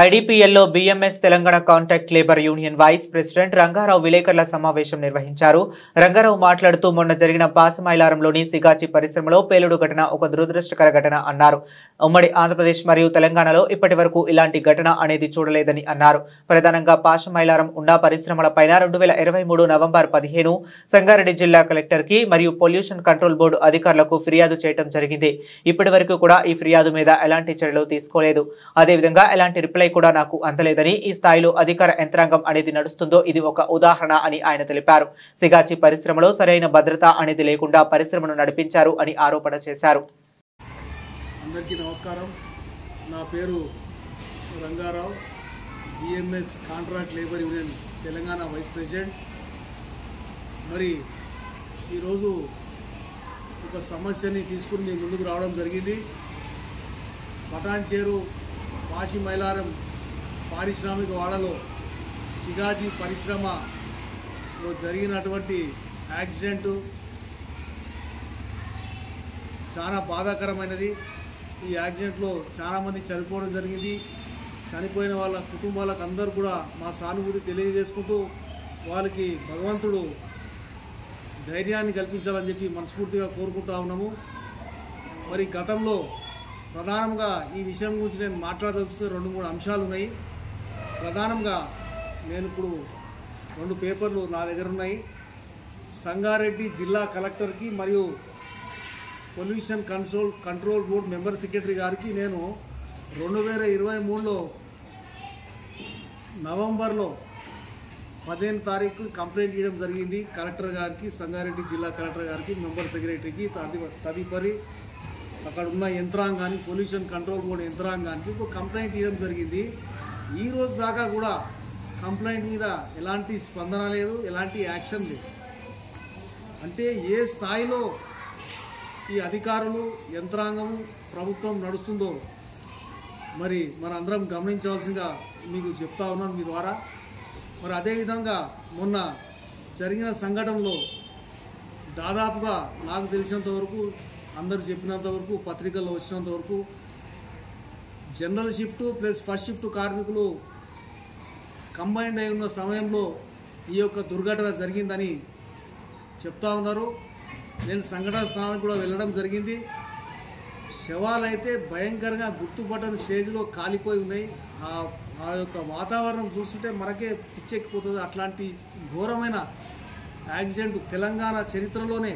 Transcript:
ఐడిపిఎల్లో BMS Telangana contract labour union vice president Rangarao విలేకరుల సమావేశం నిర్వహించారు. రంగారావు మాట్లాడుతూ మొన్న జరిగిన పాసమైలారంలోని సిగాచి పరిశ్రమలో పేలుడు ఘటన ఒక దురదృష్టకర ఘటన అన్నారు. ఉమ్మడి ఆంధ్రప్రదేశ్ మరియు తెలంగాణలో ఇప్పటి వరకు ఇలాంటి ఘటన అనేది చూడలేదని అన్నారు. ప్రధానంగా పాసమైలారం ఉన్న పరిశ్రమలపైన 2023 నవంబర్ 15 సంగారెడ్డి జిల్లా కలెక్టర్ కి మరియు పొల్యూషన్ కంట్రోల్ బోర్డు అధికారులకు ఫిర్యాదు చేయడం జరిగింది. ఇప్పటి వరకు కూడా ఈ ఫిర్యాదు మీద ఎలాంటి చర్యలు తీసుకోలేదు. అదేవిధంగా ఎలాంటి రిప్లై కూడా నాకు అందలేదని, ఈ స్థాయిలో అధికార యంత్రాంగం అనేది నడుస్తుందో ఇది ఒక ఉదాహరణ అని ఆయన తెలిపారు. సిగాచి పరిశ్రమలో సరైన భద్రత అనేది లేకుండా పరిశ్రమను నడిపించారు అని ఆరోపణ చేశారు. అందరికీ నమస్కారం. నా పేరు Rangarao, BMS contract labour union Telangana vice president. మరి ఈరోజు ఒక సమస్యని తీసుకుని మీ ముందుకు రావడం జరిగింది. పటాన్చేరు పాసిమైలారం పారిశ్రామిక వాడలో సిగాజీ పరిశ్రమలో జరిగినటువంటి యాక్సిడెంటు చాలా బాధాకరమైనది. ఈ యాక్సిడెంట్లో చాలామంది చనిపోవడం జరిగింది. చనిపోయిన వాళ్ళ కుటుంబాలకు అందరూ కూడా మా సానుభూతి తెలియజేసుకుంటూ వాళ్ళకి భగవంతుడు ధైర్యాన్ని కల్పించాలని చెప్పి మనస్ఫూర్తిగా కోరుకుంటా ఉన్నాము. మరి గతంలో ప్రధానంగా ఈ విషయం గురించి నేను మాట్లాడదలుచుకునే 2-3 అంశాలు ఉన్నాయి. ప్రధానంగా నేను ఇప్పుడు 2 పేపర్లు నా దగ్గర ఉన్నాయి. సంగారెడ్డి జిల్లా కలెక్టర్కి మరియు pollution control board member secretary గారికి నేను 2023లో నవంబర్లో 15వ తారీఖు కంప్లైంట్ ఇవ్వడం జరిగింది. కలెక్టర్ గారికి, సంగారెడ్డి జిల్లా కలెక్టర్ గారికి, మెంబర్ సెక్రటరీకి, తదుపరి అక్కడ ఉన్న యంత్రాంగానికి, పొల్యూషన్ కంట్రోల్ బోర్డు యంత్రాంగానికి ఒక కంప్లైంట్ ఇవ్వడం జరిగింది. ఈ రోజు దాకా కూడా కంప్లైంట్ మీద ఎలాంటి స్పందన లేదు, ఎలాంటి యాక్షన్ లేదు. అంటే ఏ స్థాయిలో ఈ అధికారులు, యంత్రాంగము, ప్రభుత్వం నడుస్తుందో మరి మనందరం గమనించవలసిందిగా మీకు చెప్తా ఉన్నాను మీ ద్వారా. మరి అదేవిధంగా మొన్న జరిగిన సంఘటనలో దాదాపుగా నాకు తెలిసినంత వరకు, అందరు చెప్పినంత వరకు, పత్రికల్లో వచ్చినంత వరకు general shift plus first shift కార్మికులు కంబైన్డ్ అయి ఉన్న సమయంలో ఈ యొక్క దుర్ఘటన జరిగిందని చెప్తా ఉన్నారు. నేను సంఘటన స్థానానికి కూడా వెళ్ళడం జరిగింది. శవాలు అయితే భయంకరంగా గుర్తుపట్టని స్టేజ్లో కాలిపోయి ఉన్నాయి. ఆ యొక్క వాతావరణం చూస్తుంటే మనకే పిచ్చెక్కిపోతుంది. అట్లాంటి ఘోరమైన యాక్సిడెంట్ తెలంగాణ చరిత్రలోనే